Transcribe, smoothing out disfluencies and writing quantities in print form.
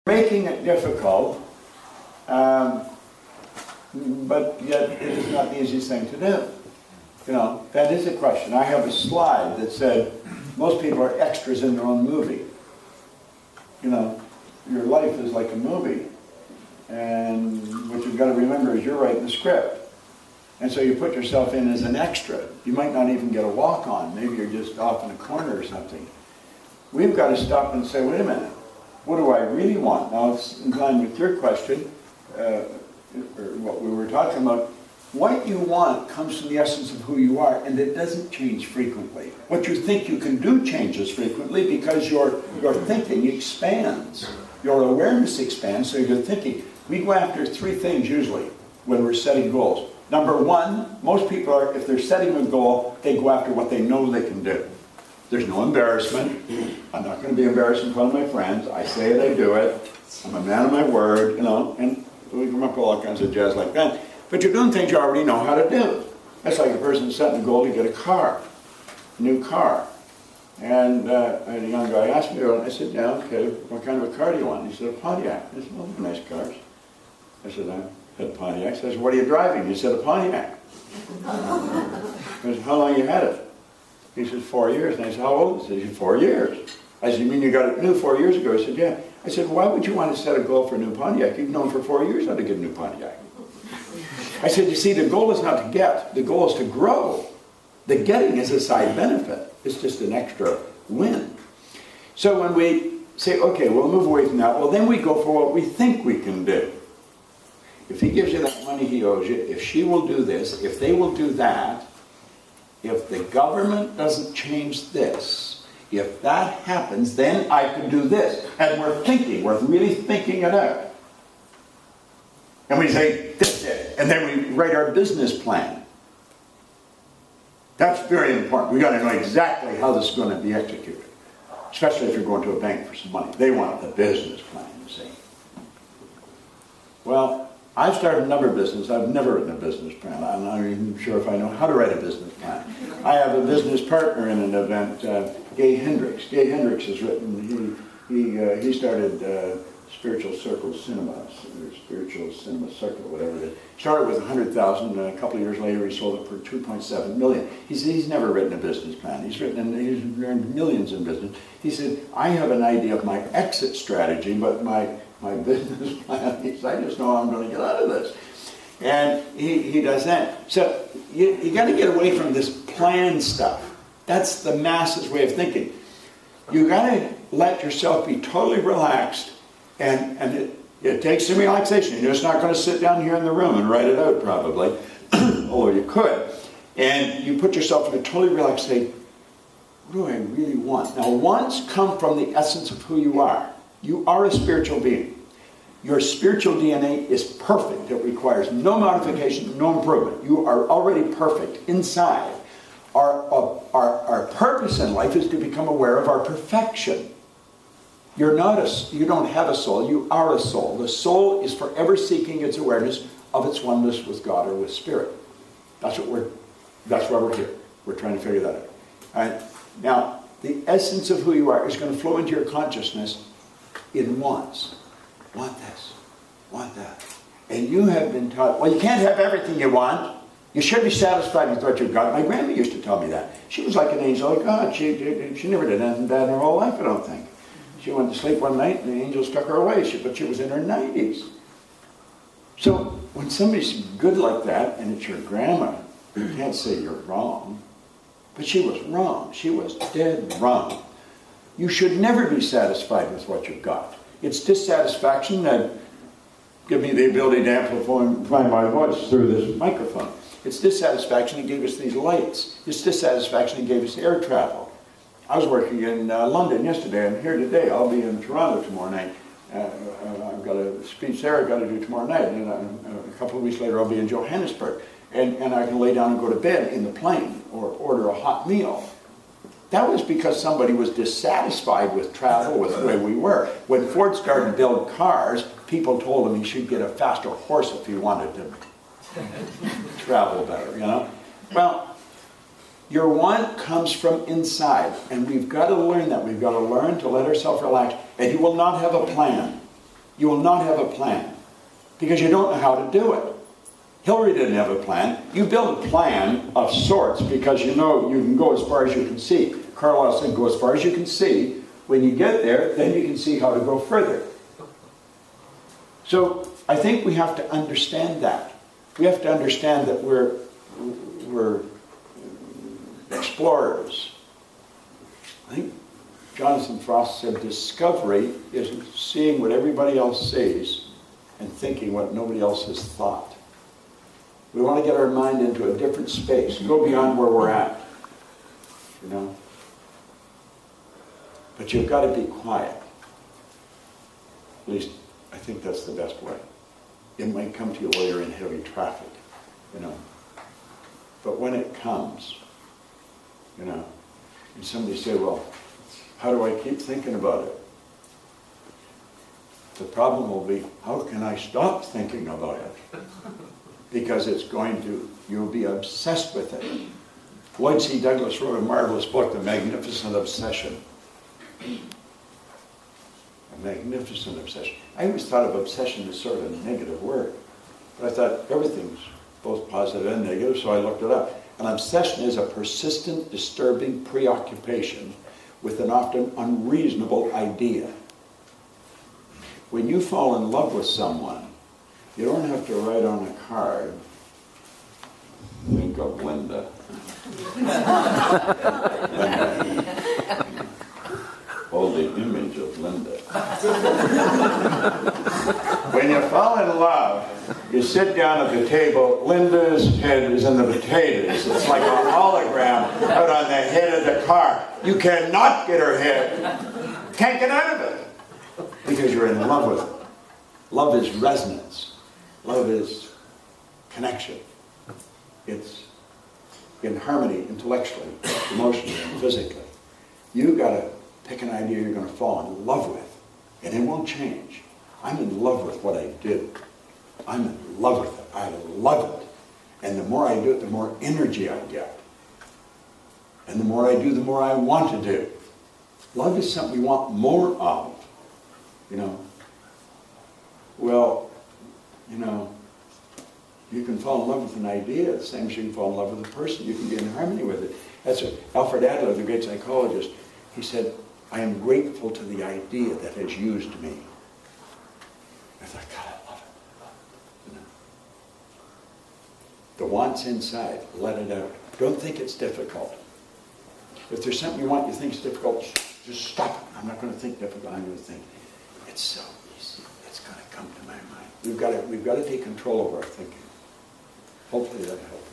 making it difficult, but yet it is not the easiest thing to do. You know, that is a question. I have a slide that said most people are extras in their own movie. You know, your life is like a movie, and what you've got to remember is you're writing the script. And so you put yourself in as an extra. You might not even get a walk on. Maybe you're just off in a corner or something. We've got to stop and say, wait a minute, what do I really want? Now, it's in line with your question, or what we were talking about. What you want comes from the essence of who you are, and it doesn't change frequently. What you think you can do changes frequently because your thinking expands. Your awareness expands, so you're thinking. We go after three things usually when we're setting goals. Number one, most people are, if they're setting a goal, they go after what they know they can do. There's no embarrassment. I'm not going to be embarrassed in front of my friends. I say it, I do it. I'm a man of my word, you know, and we come up with all kinds of jazz like that. But you're doing things you already know how to do. That's like a person setting a goal to get a car, a new car. And I had a young guy ask me, and I said, yeah, okay, what kind of a car do you want? He said, a Pontiac. I said, well, nice cars. I said, I had Pontiac. I said, what are you driving? He said, a Pontiac. I said, how long you had it? He said, 4 years. And I said, how old? He said, 4 years. I said, you mean you got it new 4 years ago? He said, yeah. I said, why would you want to set a goal for a new Pontiac? You've known for 4 years how to get a new Pontiac. I said, you see, the goal is not to get. The goal is to grow. The getting is a side benefit. It's just an extra win. So when we say, okay, we'll move away from that, well, then we go for what we think we can do. If he gives you that money he owes you, if she will do this, if they will do that, if the government doesn't change this, if that happens, then I can do this. And we're really thinking it out. And we say, this is it. And then we write our business plan. That's very important. We've got to know exactly how this is going to be executed. Especially if you're going to a bank for some money. They want the business plan, you see. Well, I've started a number of businesses. I've never written a business plan. I'm not even sure if I know how to write a business plan. I have a business partner in an event, Gay Hendricks. Gay Hendricks has written, he started Spiritual Circle Cinemas, or Spiritual Cinema Circle, whatever it is. Started with $100,000, a couple of years later he sold it for $2.7 million. He said he's never written a business plan. He's earned millions in business. He said, I have an idea of my exit strategy, but my business plan, he said, I just know how I'm going to get out of this. And he does that. So you got to get away from this plan stuff. That's the masses way of thinking. You got to let yourself be totally relaxed. And it takes some relaxation. You're just not going to sit down here in the room and write it out, probably, although you could. And you put yourself in a totally relaxed state. What do I really want? Now, wants come from the essence of who you are. You are a spiritual being. Your spiritual DNA is perfect. It requires no modification, no improvement. You are already perfect inside. Our purpose in life is to become aware of our perfection. You don't have a soul, you are a soul. The soul is forever seeking its awareness of its oneness with God or with Spirit. That's why we're here. We're trying to figure that out. All right? Now, the essence of who you are is going to flow into your consciousness in wants. Want this, want that. And you have been taught, well, you can't have everything you want. You should be satisfied with what you've got. My grandma used to tell me that. She was like an angel of God. She never did anything bad in her whole life, I don't think. She went to sleep one night and the angels took her away, but she was in her 90s. So when somebody's good like that, and it's your grandma, you can't say you're wrong. But she was wrong. She was dead wrong. You should never be satisfied with what you've got. It's dissatisfaction that gives me the ability to amplify my voice through this microphone. It's dissatisfaction that gave us these lights. It's dissatisfaction that gave us air travel. I was working in London yesterday. I'm here today. I'll be in Toronto tomorrow night. I've got a speech there I've got to do tomorrow night. And a couple of weeks later I'll be in Johannesburg. And I can lay down and go to bed in the plane or order a hot meal. That was because somebody was dissatisfied with travel, with the way we were. When Ford started to build cars, people told him he should get a faster horse if he wanted to travel better, you know? Well, your want comes from inside, and we've got to learn that. We've got to learn to let ourselves relax, and you will not have a plan. You will not have a plan because you don't know how to do it. Hillary didn't have a plan. You build a plan of sorts because you know you can go as far as you can see. Carlyle said, go as far as you can see. When you get there, then you can see how to go further. So I think we have to understand that. We have to understand that we're explorers. I think Jonathan Frost said discovery is seeing what everybody else sees and thinking what nobody else has thought. We want to get our mind into a different space, go beyond where we're at, you know. But you've got to be quiet. At least, I think that's the best way. It might come to you while you're in heavy traffic, you know. But when it comes, you know, and somebody say, well, how do I keep thinking about it? The problem will be, how can I stop thinking about it? Because it's going to, you'll be obsessed with it. Lloyd C. Douglas wrote a marvelous book, The Magnificent Obsession. A magnificent obsession. I always thought of obsession as sort of a negative word. But I thought everything's both positive and negative, so I looked it up. An obsession is a persistent, disturbing preoccupation with an often unreasonable idea. When you fall in love with someone, you don't have to write on a card, think of Linda. Hold the image of Linda. When you fall in love, you sit down at the table, Linda's head is in the potatoes. It's like a hologram out on the head of the car. You cannot get her head. Can't get out of it. Because you're in love with it. Love is resonance. Love is connection. It's in harmony intellectually, emotionally, and physically. You've got to pick an idea you're going to fall in love with, and it won't change. I'm in love with what I do. I'm in love with it. I love it. And the more I do it, the more energy I get. And the more I do, the more I want to do. Love is something we want more of. You know, well, you know, you can fall in love with an idea the same as you can fall in love with a person. You can be in harmony with it. That's what Alfred Adler, the great psychologist, he said, I am grateful to the idea that has used me. I thought, God, I love it. You know? The want's inside. Let it out. Don't think it's difficult. If there's something you want you think is difficult, just stop it. I'm not going to think difficult. I'm going to think, it's so easy. It's going to come to my mind. We've got to take control of our thinking. Hopefully that'll help.